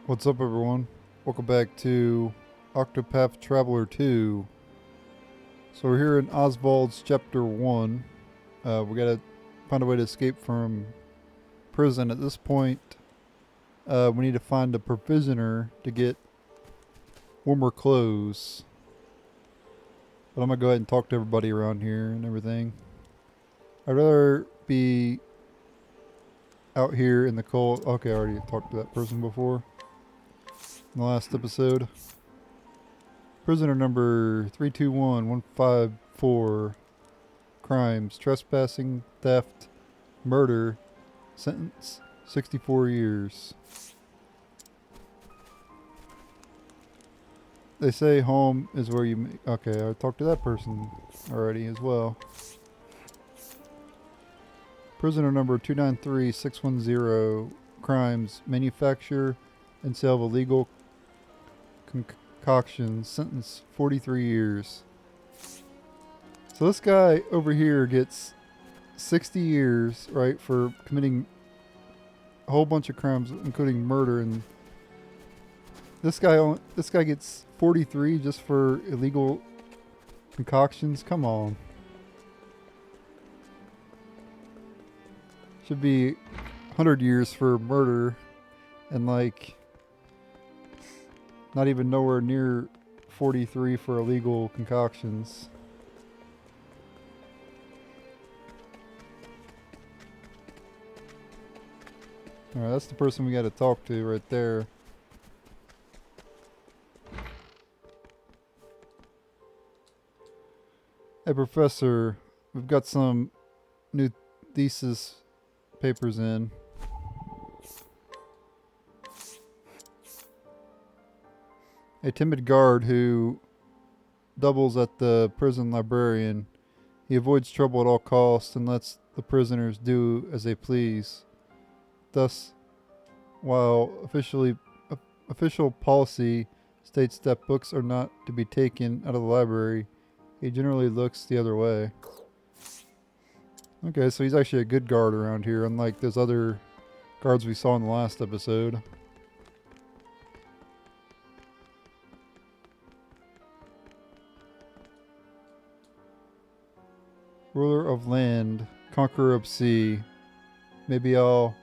What's up, everyone? Welcome back to Octopath Traveler 2. So we're here in Oswald's Chapter 1. We gotta find a way to escape from prison. At this point, we need to find a provisioner to get warmer clothes. But I'm gonna go ahead and talk to everybody around here and everything. I'd rather be out here in the cold. Okay, I already talked to that person before. In the last episode. Prisoner number 321154. Crimes: trespassing, theft, murder. Sentence: 64 years. They say home is where you make. Okay, I talked to that person already as well. Prisoner number 293610. Crimes: manufacture and sale of illegal concoctions. Sentence: 43 years. So this guy over here gets 60 years, right, for committing a whole bunch of crimes, including murder, and this guy gets 43 just for illegal concoctions. Come on. Should be 100 years for murder, and like not even nowhere near 43 for illegal concoctions. Alright, that's the person we gotta talk to right there. Hey, Professor, we've got some new thesis papers in. A timid guard who doubles at the prison librarian. He avoids trouble at all costs and lets the prisoners do as they please. Thus, while official policy states that books are not to be taken out of the library, he generally looks the other way. Okay, so he's actually a good guard around here, unlike those other guards we saw in the last episode. Ruler of land, conqueror of sea. Maybe I'll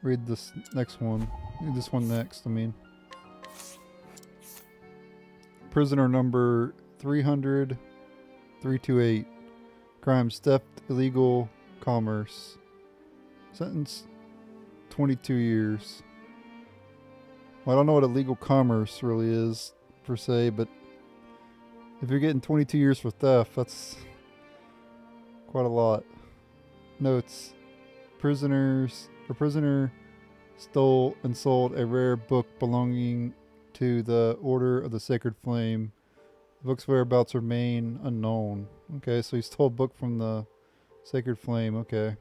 read this next one. Read this one next, I mean. Prisoner number 300-328. Crimes: theft, illegal commerce. Sentence: 22 years. Well, I don't know what illegal commerce really is, per se, but if you're getting 22 years for theft, that's quite a lot. Notes: prisoner stole and sold a rare book belonging to the Order of the Sacred Flame. The book's whereabouts remain unknown. Okay, so he stole a book from the Sacred Flame. Okay.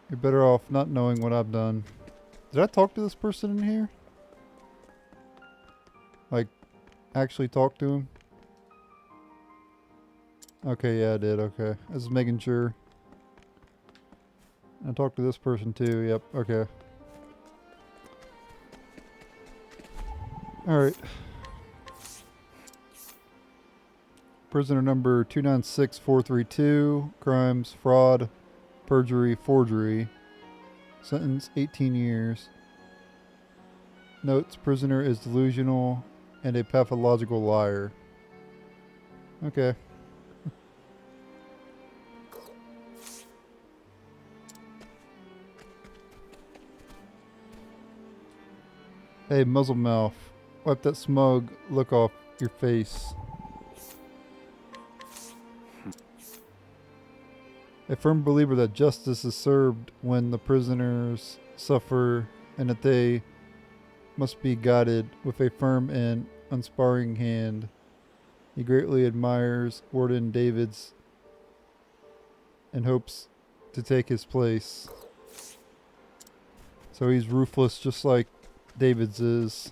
You're better off not knowing what I've done. Did I talk to this person in here? Like, actually talk to him? Okay, yeah, I did. Okay. I was making sure. I talked to this person too. Yep. Okay. Alright. Prisoner number 296432. Crimes: fraud, perjury, forgery. Sentence: 18 years. Notes: prisoner is delusional and a pathological liar. Okay. Hey, muzzle mouth. Wipe that smug look off your face. A firm believer that justice is served when the prisoners suffer and that they must be guided with a firm and unsparing hand. He greatly admires Warden Davids and hopes to take his place. So he's ruthless, just like David's is.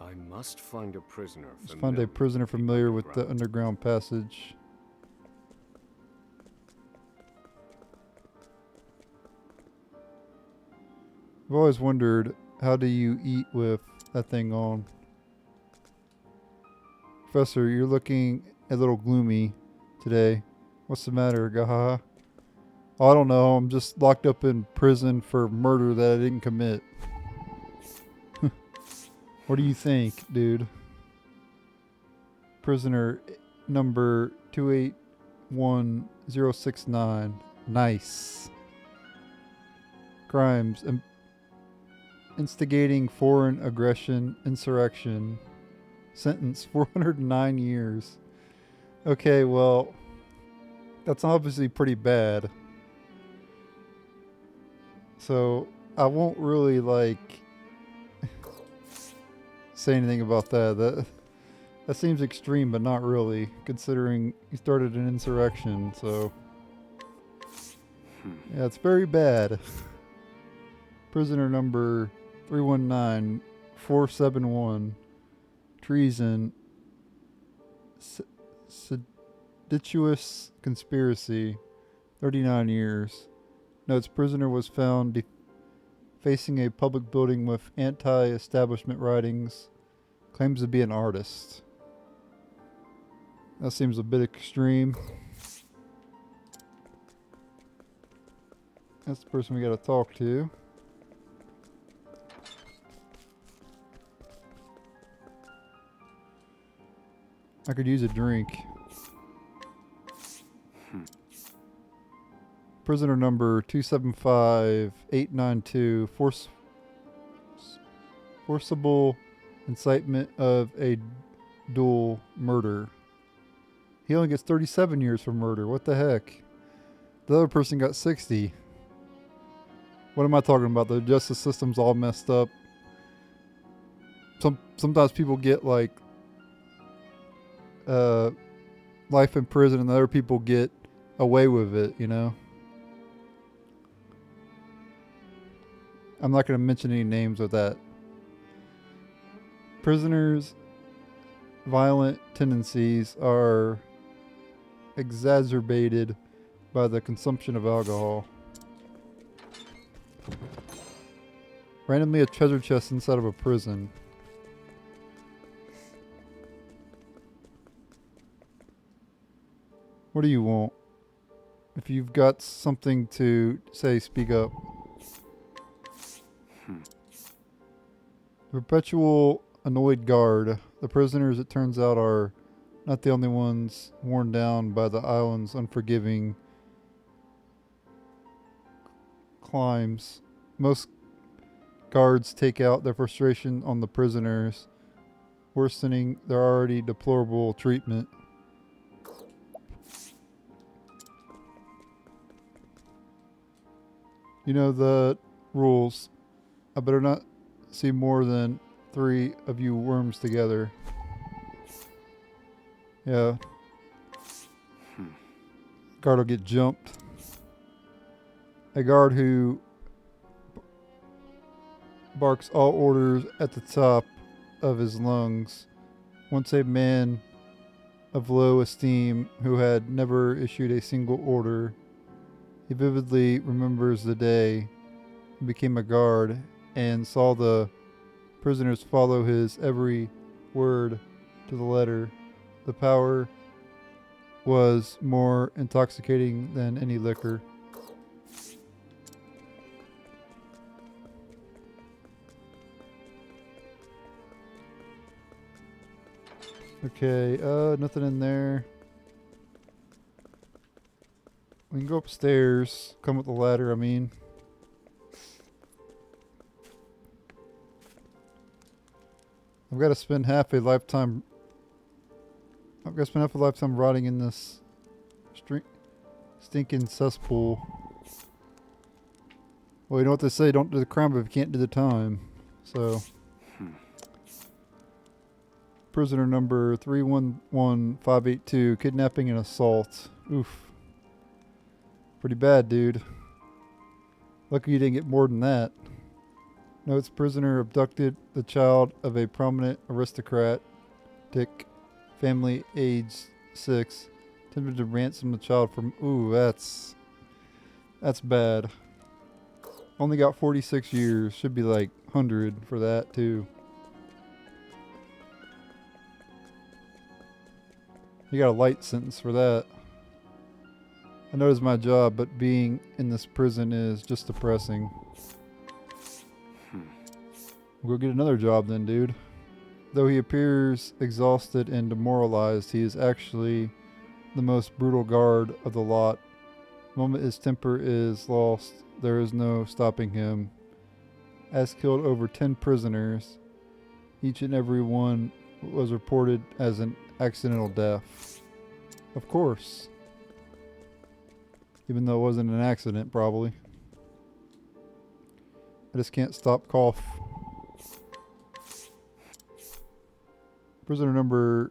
I must find a prisoner. Let's find a prisoner familiar with the underground passage. I've always wondered, how do you eat with that thing on? Professor, you're looking a little gloomy today. What's the matter, Gahaha? Oh, I don't know. I'm just locked up in prison for murder that I didn't commit. What do you think, dude? Prisoner number 281069. Nice. Crimes. Instigating foreign aggression, insurrection. Sentence 409 years. Okay, well, that's obviously pretty bad. So, I won't really, like, say anything about that. That seems extreme, but not really, considering he started an insurrection, so... Yeah, it's very bad. Prisoner number 319471. Treason. Seditious conspiracy. 39 years. Notes, prisoner was found facing a public building with anti-establishment writings. Claims to be an artist. That seems a bit extreme. That's the person we gotta talk to. I could use a drink. Prisoner number 275892. Forcible incitement of a dual murder. He only gets 37 years for murder. What the heck? The other person got 60. What am I talking about? The justice system's all messed up. Sometimes people get like life in prison and other people get away with it, you know? I'm not going to mention any names of that. Prisoners' violent tendencies are exacerbated by the consumption of alcohol. Randomly a treasure chest inside of a prison. What do you want? If you've got something to say, speak up. The perpetual annoyed guard. The prisoners, it turns out, are not the only ones worn down by the island's unforgiving climes. Most guards take out their frustration on the prisoners, worsening their already deplorable treatment. You know the rules. I better not see more than 3 of you worms together. Yeah. Guard will get jumped. A guard who barks all orders at the top of his lungs. Once a man of low esteem who had never issued a single order. He vividly remembers the day he became a guard and saw the prisoners follow his every word to the letter. The power was more intoxicating than any liquor. Okay, nothing in there. We can go upstairs. Come with the ladder, I mean. I've got to spend half a lifetime... rotting in this stinking cesspool. Well, you know what they say, don't do the crime if you can't do the time. So... Prisoner number 311582, kidnapping and assault. Oof. Pretty bad, dude. Lucky you didn't get more than that. Notes prisoner abducted the child of a prominent aristocratic family, age 6. Attempted to ransom the child from... Ooh, that's bad. Only got 46 years. Should be like 100 for that, too. You got a light sentence for that. I know it's my job, but being in this prison is just depressing. We'll go get another job then, dude. Though he appears exhausted and demoralized, he is actually the most brutal guard of the lot. The moment his temper is lost, there is no stopping him. Has killed over 10 prisoners. Each and every one was reported as an accidental death. Of course. Even though it wasn't an accident, probably. I just can't stop cough. Prisoner number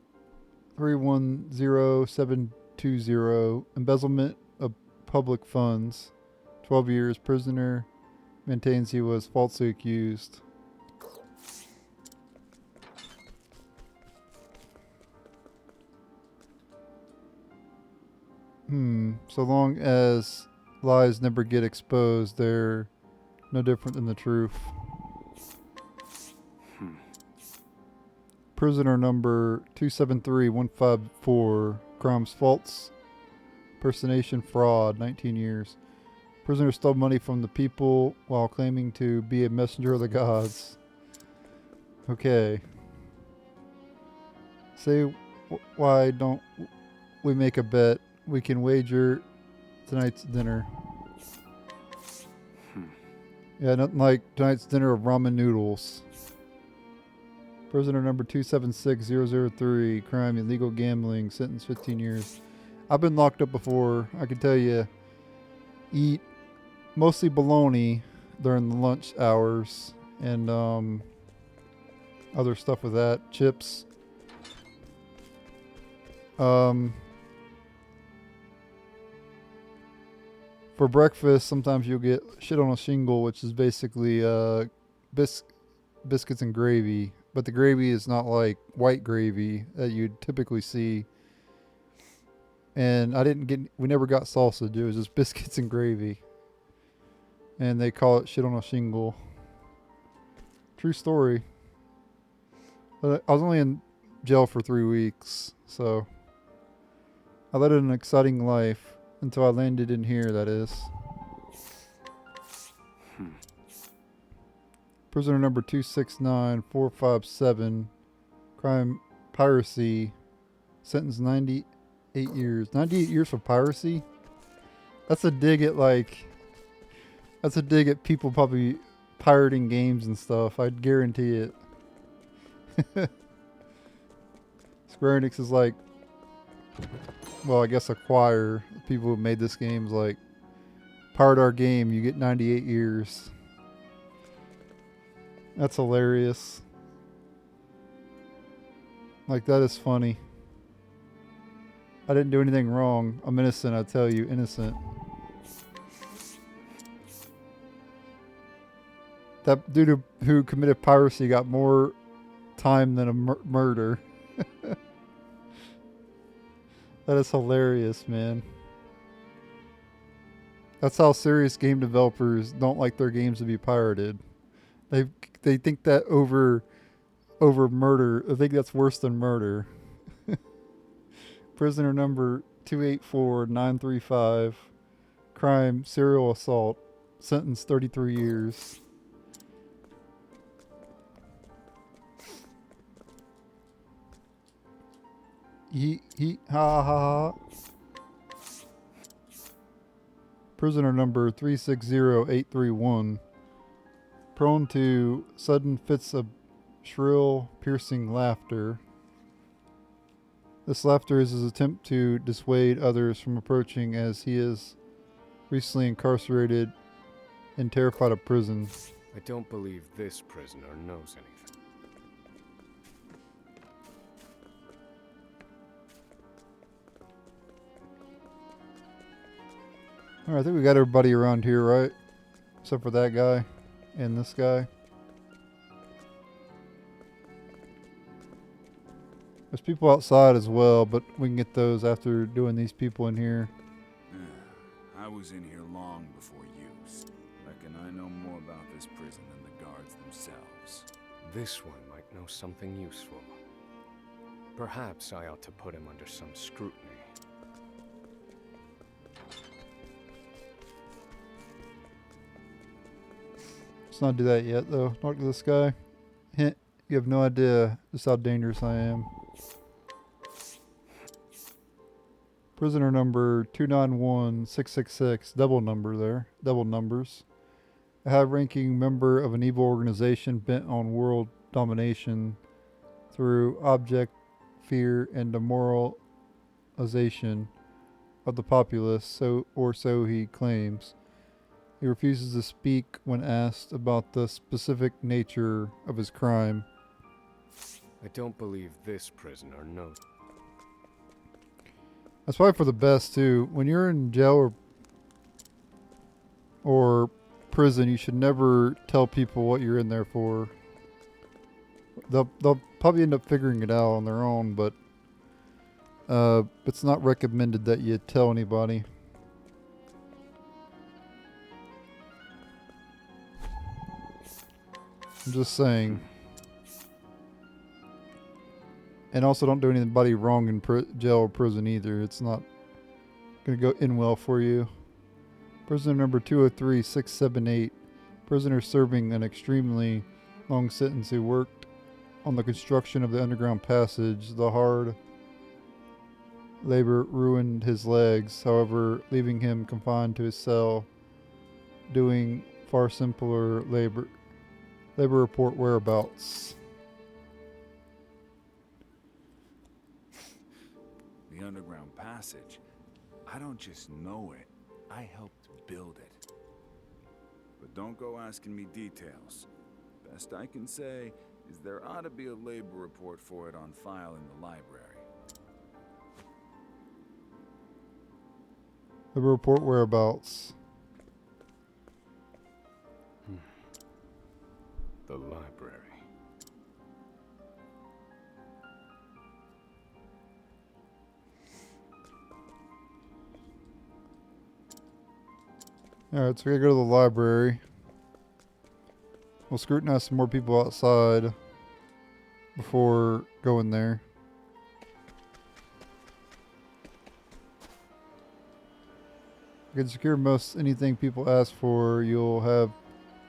310720. Embezzlement of public funds. 12 years. Prisoner maintains he was falsely accused. So long as lies never get exposed, they're no different than the truth. Prisoner number 273154. Crimes false. Impersonation fraud. 19 years. Prisoner stole money from the people while claiming to be a messenger of the gods. Okay. Say, why don't we make a bet? We can wager tonight's dinner. Yeah, nothing like tonight's dinner of ramen noodles. Prisoner number 276003. Crime, illegal gambling. Sentence 15 years. I've been locked up before. I can tell you. Eat mostly bologna during the lunch hours. And other stuff with that. Chips. For breakfast, sometimes you'll get shit on a shingle, which is basically biscuits and gravy. But the gravy is not like white gravy that you'd typically see. And we never got sausage. It was just biscuits and gravy. And they call it shit on a shingle. True story. But I was only in jail for 3 weeks, so I led an exciting life. Until I landed in here, that is. Prisoner number 269457. Crime piracy. Sentence 98 years. 98 years for piracy? That's a dig at people probably pirating games and stuff. I'd guarantee it. Square Enix is like, well, I guess acquire people who made this game is like, pirate our game, you get 98 years. That's hilarious. Like, that is funny. I didn't do anything wrong. I'm innocent, I tell you, innocent. That dude who committed piracy got more time than a murder. That is hilarious, man. That's how serious game developers don't like their games to be pirated. They think that over murder. I think that's worse than murder. Prisoner number 284935. Crime, serial assault. Sentence 33 years. Ha ha ha. Prisoner number 360831. Prone to sudden fits of shrill, piercing laughter. This laughter is his attempt to dissuade others from approaching, as he is recently incarcerated and terrified of prison. I don't believe this prisoner knows anything. Alright, I think we got everybody around here, right? Except for that guy and this guy. There's people outside as well, but we can get those after doing these people in here. I was in here long before you. Reckon I know more about this prison than the guards themselves. This one might know something useful. Perhaps I ought to put him under some scrutiny. Let's not do that yet, though. Talk to this guy. Hint, you have no idea just how dangerous I am. Prisoner number 291666. Double number there. Double numbers. A high-ranking member of an evil organization bent on world domination through object fear and demoralization of the populace, so he claims. He refuses to speak when asked about the specific nature of his crime. I don't believe this prisoner knows. That's probably for the best too. When you're in jail or prison, you should never tell people what you're in there for. They'll probably end up figuring it out on their own, but it's not recommended that you tell anybody. I'm just saying. And also don't do anybody wrong in jail or prison either. It's not going to go in well for you. Prisoner number 203678. Prisoner serving an extremely long sentence who worked on the construction of the underground passage. The hard labor ruined his legs, however, leaving him confined to his cell, doing far simpler labor. Labor report whereabouts. The underground passage. I don't just know it. I helped build it. But don't go asking me details. Best I can say is there ought to be a labor report for it on file in the library. Labor report whereabouts. The library. Alright, so we gotta go to the library. We'll scrutinize some more people outside before going there. You can secure most anything people ask for. You'll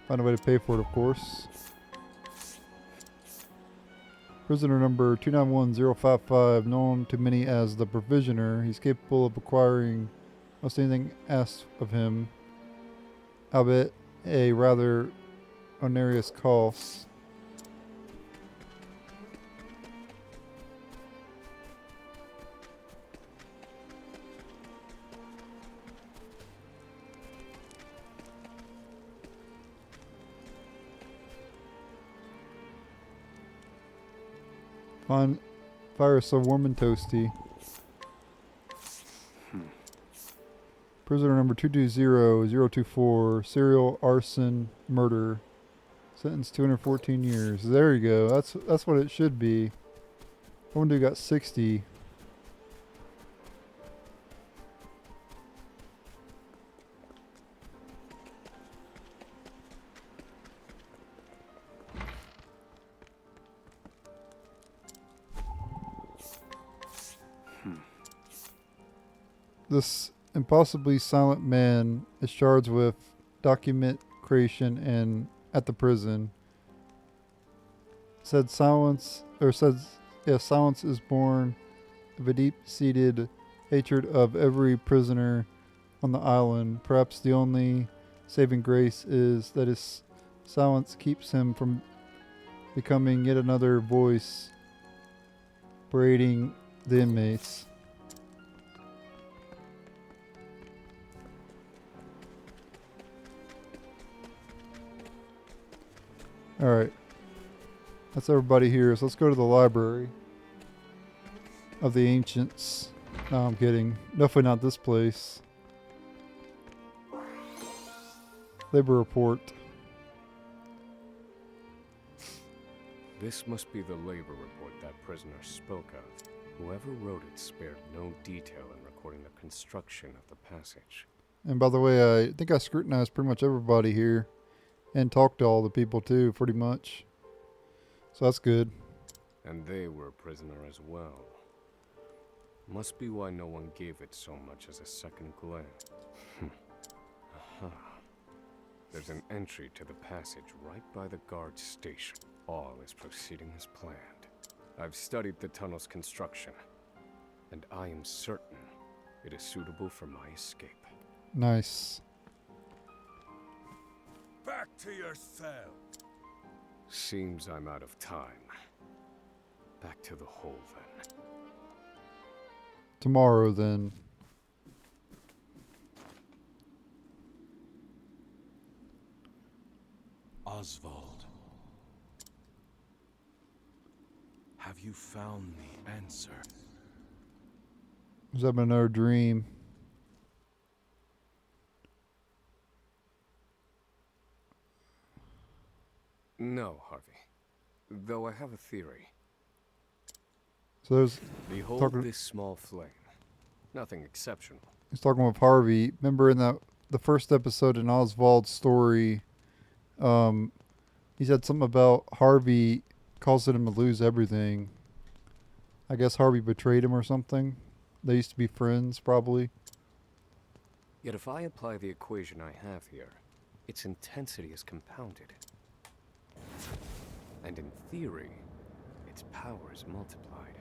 find a way to pay for it, of course. Prisoner number 291055, known to many as the Provisioner. He's capable of acquiring most anything asked of him, albeit a rather onerous cost. Fire so warm and toasty. Prisoner number 220024, serial arson murder. Sentence 214 years. There you go. That's what it should be. One dude got 60. This impossibly silent man is charged with document creation and at the prison. Silence is born of a deep-seated hatred of every prisoner on the island. Perhaps the only saving grace is that his silence keeps him from becoming yet another voice berating the inmates. Alright. That's everybody here, so let's go to the library of the ancients. No, I'm kidding. Definitely not this place. Labor report. This must be the labor report that prisoner spoke of. Whoever wrote it spared no detail in recording the construction of the passage. And by the way, I think I scrutinized pretty much everybody here and talked to all the people too, pretty much. So that's good. And they were a prisoner as well. Must be why no one gave it so much as a second glance. Aha. There's an entry to the passage right by the guard station. All is proceeding as planned. I've studied the tunnel's construction, and I am certain it is suitable for my escape. Nice. Back to your cell. Seems I'm out of time. Back to the hole then. Tomorrow then. Oswald, have you found the answer? Was that another dream? No, Harvey. Though I have a theory. So there's Behold talking- this small flame. Nothing exceptional. he's talking with Harvey. Remember in the first episode in Oswald's story, he said something about Harvey causing him to lose everything. I guess Harvey betrayed him or something. They used to be friends, probably. Yet if I apply the equation I have here, its intensity is compounded. And in theory, its power is multiplied.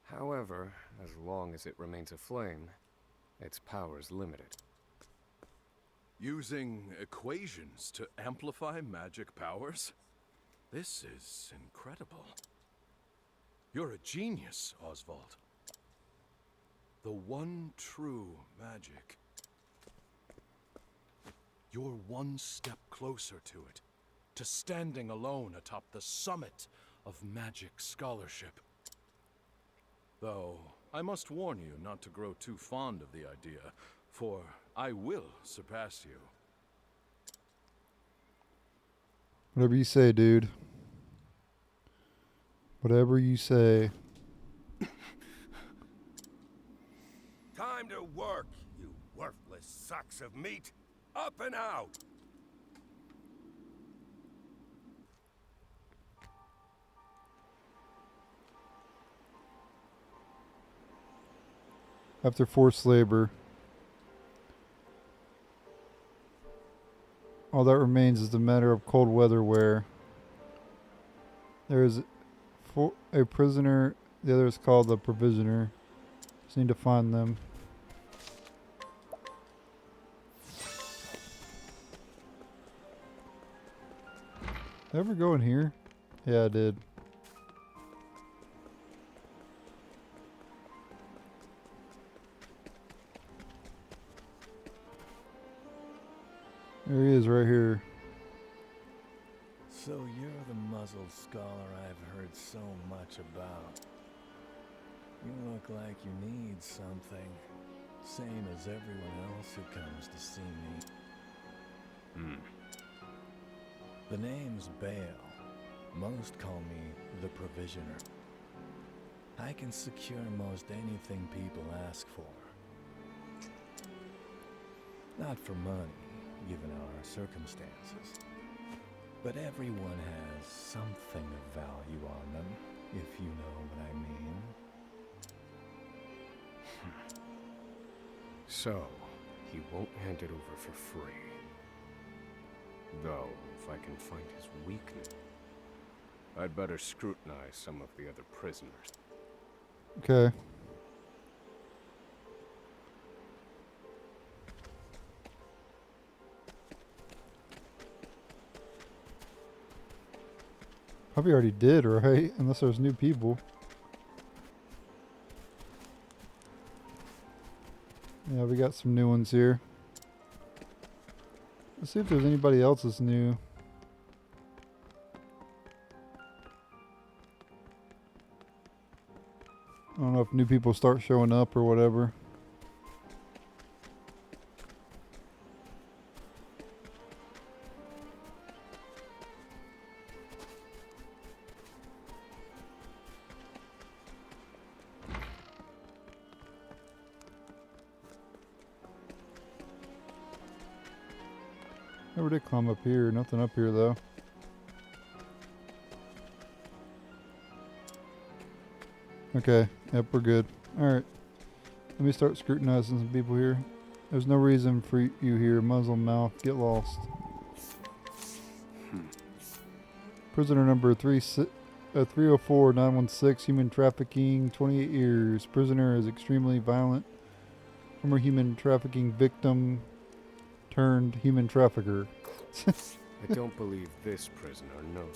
However, as long as it remains a flame, its power is limited. Using equations to amplify magic powers? This is incredible. You're a genius, Oswald. The one true magic. You're one step closer to it, to standing alone atop the summit of magic scholarship. Though, I must warn you not to grow too fond of the idea, for I will surpass you. Whatever you say, dude. Whatever you say. Time to work, you worthless sacks of meat. Up and out! After forced labor, all that remains is the matter of cold weather wear. There is a prisoner, the other is called the provisioner. Just need to find them. Did I ever go in here? Yeah, I did. There he is right here. So you're the muzzled scholar I've heard so much about. You look like you need something. Same as everyone else who comes to see me. The name's Bale. Most call me the Provisioner. I can secure most anything people ask for. Not for money, given our circumstances. But everyone has something of value on them, if you know what I mean. So, he won't hand it over for free. Though, if I can find his weakness, I'd better scrutinize some of the other prisoners. Okay. Probably already did, right? Unless there's new people. Yeah, we got some new ones here. Let's see if there's anybody else that's new. I don't know if new people start showing up or whatever. Never did climb up here. Nothing up here though. Okay, yep, we're good. Alright. Let me start scrutinizing some people here. There's no reason for you here. Muzzle mouth, get lost. Prisoner number 304-916, human trafficking, 28 years. Prisoner is extremely violent. Former human trafficking victim turned human trafficker. I don't believe this prisoner, no.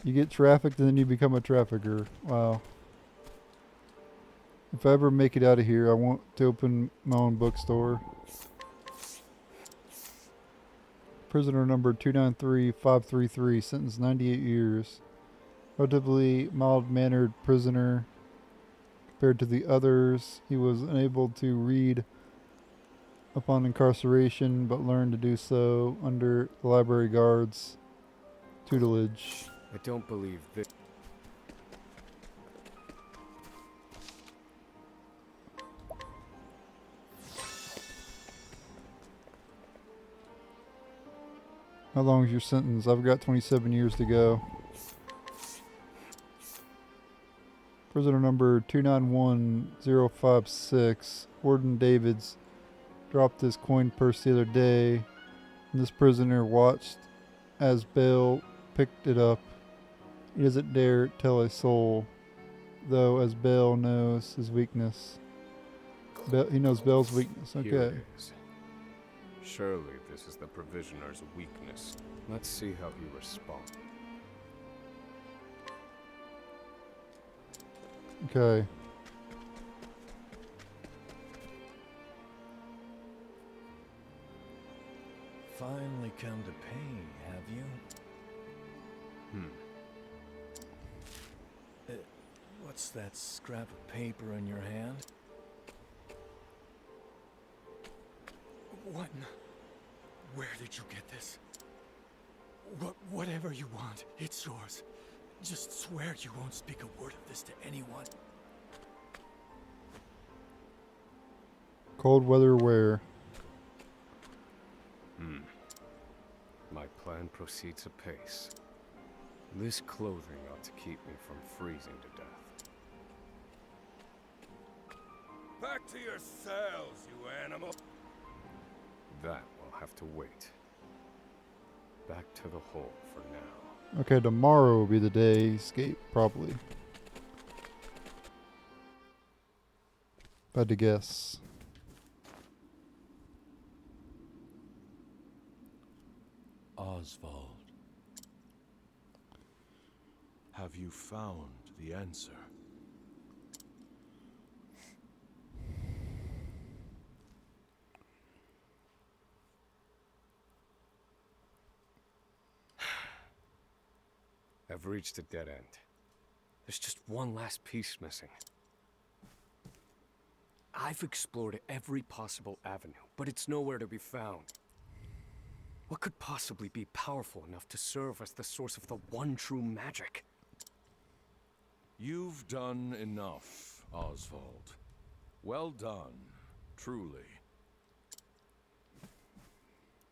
You get trafficked and then you become a trafficker. Wow. If I ever make it out of here, I want to open my own bookstore. Prisoner number 293-533, sentenced 98 years. Relatively mild-mannered prisoner compared to the others. He was unable to read upon incarceration, but learned to do so under the library guard's tutelage. I don't believe this. How long is your sentence? I've got 27 years to go. Prisoner number 291056, Warden Davids, dropped his coin purse the other day, and this prisoner watched as Bale picked it up. He doesn't dare tell a soul, though, as Bale knows his weakness. He knows Bale's weakness. Here Okay. it is. Surely this is the provisioner's weakness. Let's see how he responds. Okay. Finally come to pay, have you? What's that scrap of paper in your hand? What? Where did you get this? Whatever you want, it's yours. Just swear you won't speak a word of this to anyone. Cold weather wear. My plan proceeds apace. This clothing ought to keep me from freezing to death. Back to your cells, you animal. That will have to wait. Back to the hole for now. Okay, tomorrow will be the day escape, probably. If I had to guess. Oswald. Have you found the answer? I've reached a dead end. There's just one last piece missing. I've explored every possible avenue, but it's nowhere to be found. What could possibly be powerful enough to serve as the source of the one true magic? You've done enough, Oswald. Well done, truly.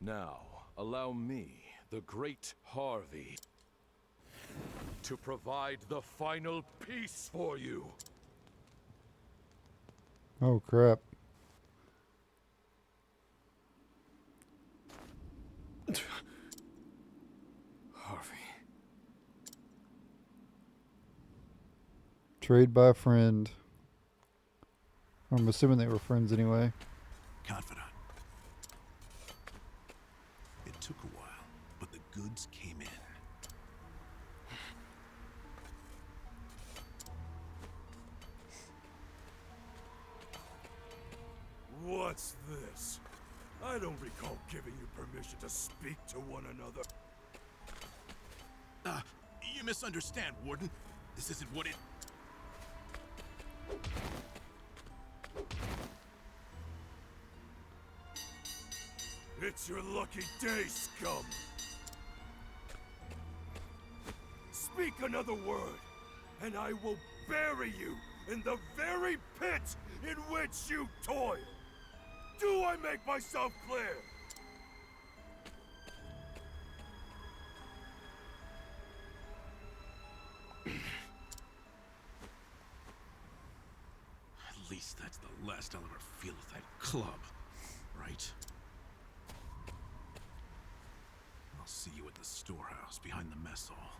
Now, allow me, the great Harvey, to provide the final piece for you. Oh, crap. Harvey. Trade by a friend. I'm assuming they were friends anyway. Confidant. It took a while, but the goods came in. What's this? I don't recall giving you permission to speak to one another. You misunderstand, Warden. This isn't what it... It's your lucky day, scum! Speak another word, and I will bury you in the very pit in which you toil! Do I make myself clear? At least that's the last I'll ever feel of that club, right? I'll see you at the storehouse behind the mess hall.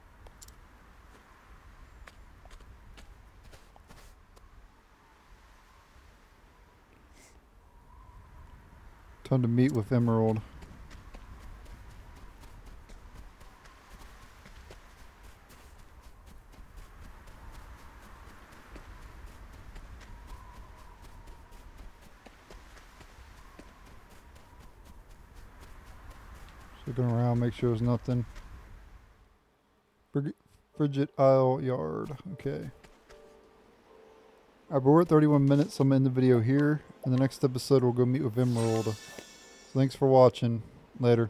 Time to meet with Emerald. Looking around, make sure there's nothing. Frigid Isle Yard. Okay. Alright, but we're at 31 minutes, so I'm going to end the video here. In the next episode, we'll go meet with Emerald. So thanks for watching. Later.